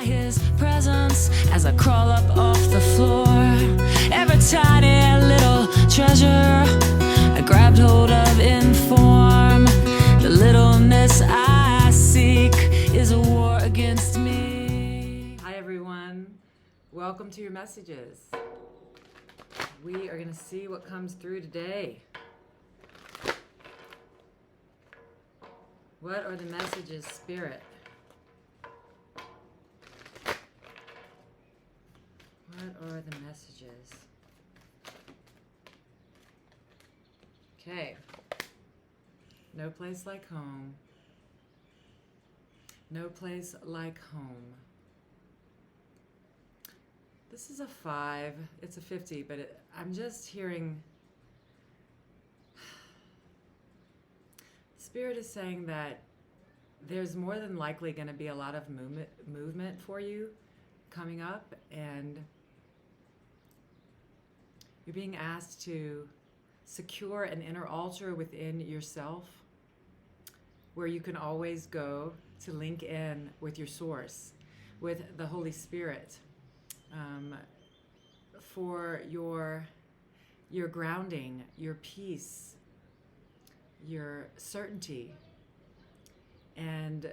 his presence as I crawl up off the floor. Every tiny little treasure I grabbed hold of in form. The littleness I seek is a war against me. Hi everyone, welcome to your messages. We are going to see what comes through today. What are the messages, Spirit? What are the messages? Okay. No place like home. No place like home. This is a 5. It's a 50, but I'm just hearing... Spirit is saying that there's more than likely going to be a lot of movement for you coming up, and you're being asked to secure an inner altar within yourself where you can always go to link in with your source, with the Holy Spirit, for your grounding, your peace, your certainty. And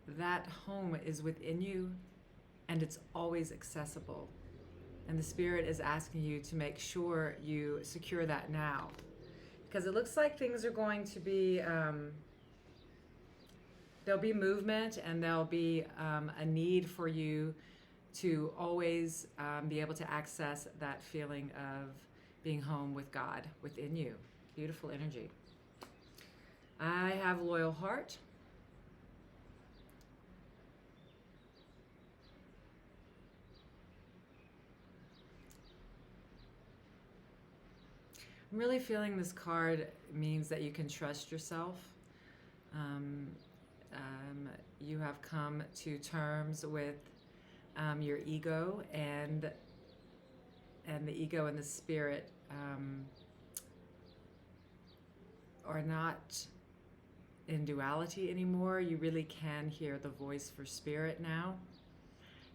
that home is within you, and it's always accessible. And the Spirit is asking you to make sure you secure that now, because it looks like things are going to be, there'll be movement, and there'll be a need for you to always be able to access that feeling of being home with God within you. Beautiful energy. I have loyal heart. I'm really feeling this card means that you can trust yourself. You have come to terms with your ego, and the ego and the spirit are not in duality anymore. You really can hear the voice for spirit now.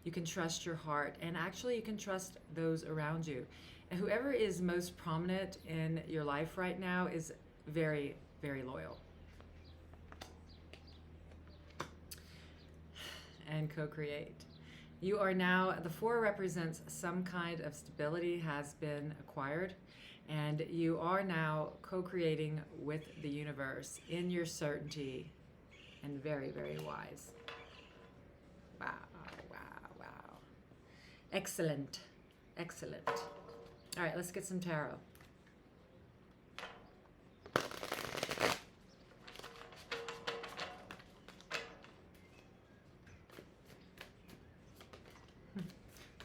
You can trust your heart, and actually you can trust those around you. And whoever is most prominent in your life right now is very, very loyal. And co-create. You are now, the 4 represents some kind of stability has been acquired, and you are now co-creating with the universe in your certainty, and very, very wise. Wow, wow, wow. Excellent, excellent. All right, let's get some tarot.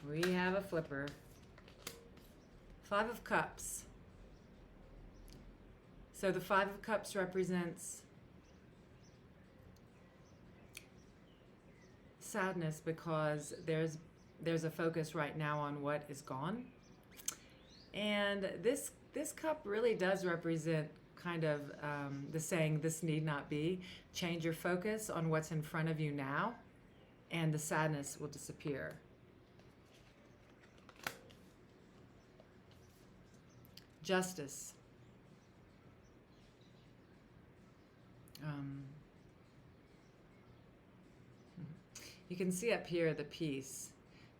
We have a flipper. 5 of Cups. So the 5 of Cups represents sadness, because there's a focus right now on what is gone. And this cup really does represent kind of the saying, this need not be. Change your focus on what's in front of you now, and the sadness will disappear. Justice. You can see up here the peace.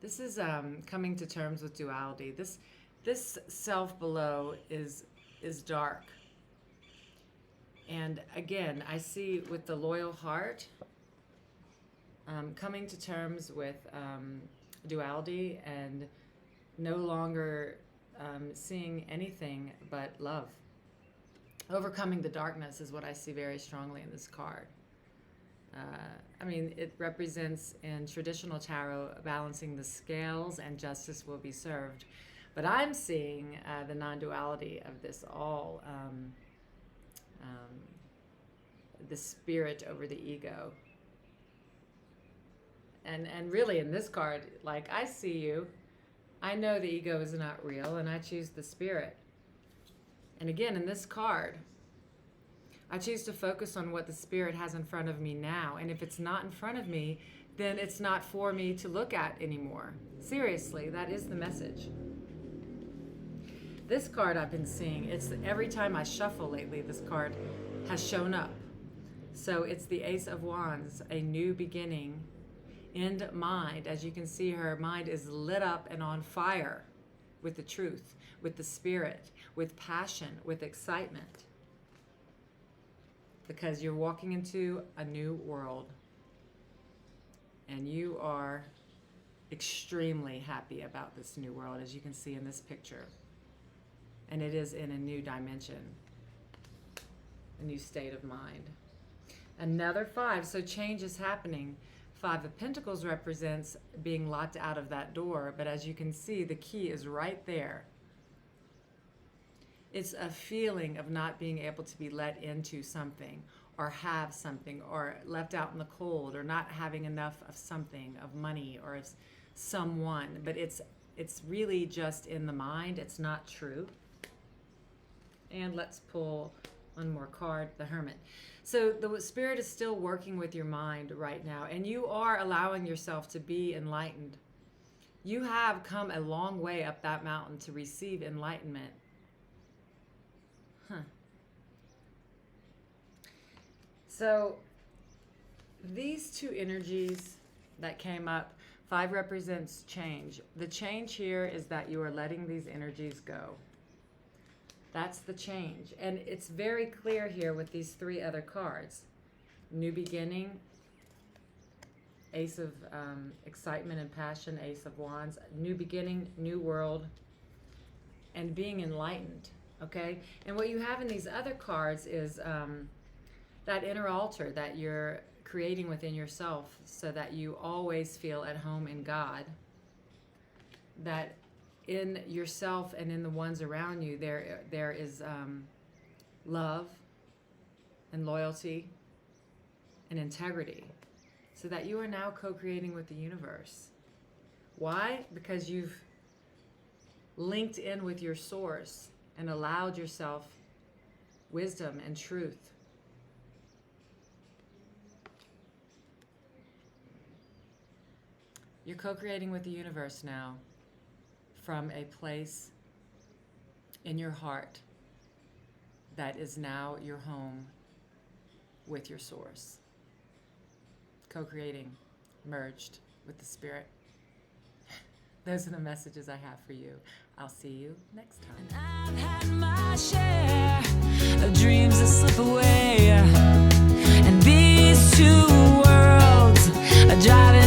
This is coming to terms with duality. This self below is dark. And again, I see with the loyal heart, coming to terms with duality and no longer seeing anything but love. Overcoming the darkness is what I see very strongly in this card. I mean, it represents in traditional tarot balancing the scales, and justice will be served. But I'm seeing the non-duality of this all, the spirit over the ego. And really in this card, like, I see you. I know the ego is not real, and I choose the spirit. And again, in this card, I choose to focus on what the Spirit has in front of me now. And if it's not in front of me, then it's not for me to look at anymore. Seriously, that is the message. This card I've been seeing, it's every time I shuffle lately, this card has shown up. So it's the Ace of Wands, a new beginning in mind. As you can see, her mind is lit up and on fire with the truth, with the Spirit, with passion, with excitement. Because you're walking into a new world. And you are extremely happy about this new world, as you can see in this picture. And it is in a new dimension, a new state of mind. Another 5, so change is happening. 5 of Pentacles represents being locked out of that door, but as you can see, the key is right there. It's a feeling of not being able to be let into something, or have something, or left out in the cold, or not having enough of something, of money, or of someone. But it's really just in the mind. It's not true. And let's pull one more card, the Hermit. So the Spirit is still working with your mind right now, and you are allowing yourself to be enlightened. You have come a long way up that mountain to receive enlightenment. So these 2 energies that came up, 5 represents change. The change here is that you are letting these energies go. That's the change. And it's very clear here with these 3 other cards. New beginning, Ace of excitement and passion, Ace of Wands, new beginning, new world, and being enlightened, okay? And what you have in these other cards is that inner altar that you're creating within yourself so that you always feel at home in God, that in yourself and in the ones around you, there is love and loyalty and integrity, so that you are now co-creating with the universe. Why? Because you've linked in with your source and allowed yourself wisdom and truth. You're co-creating with the universe now from a place in your heart that is now your home with your source. Co-creating, merged with the Spirit. Those are the messages I have for you. I'll see you next time. And I've had my share of dreams that slip away, and these 2 worlds are driving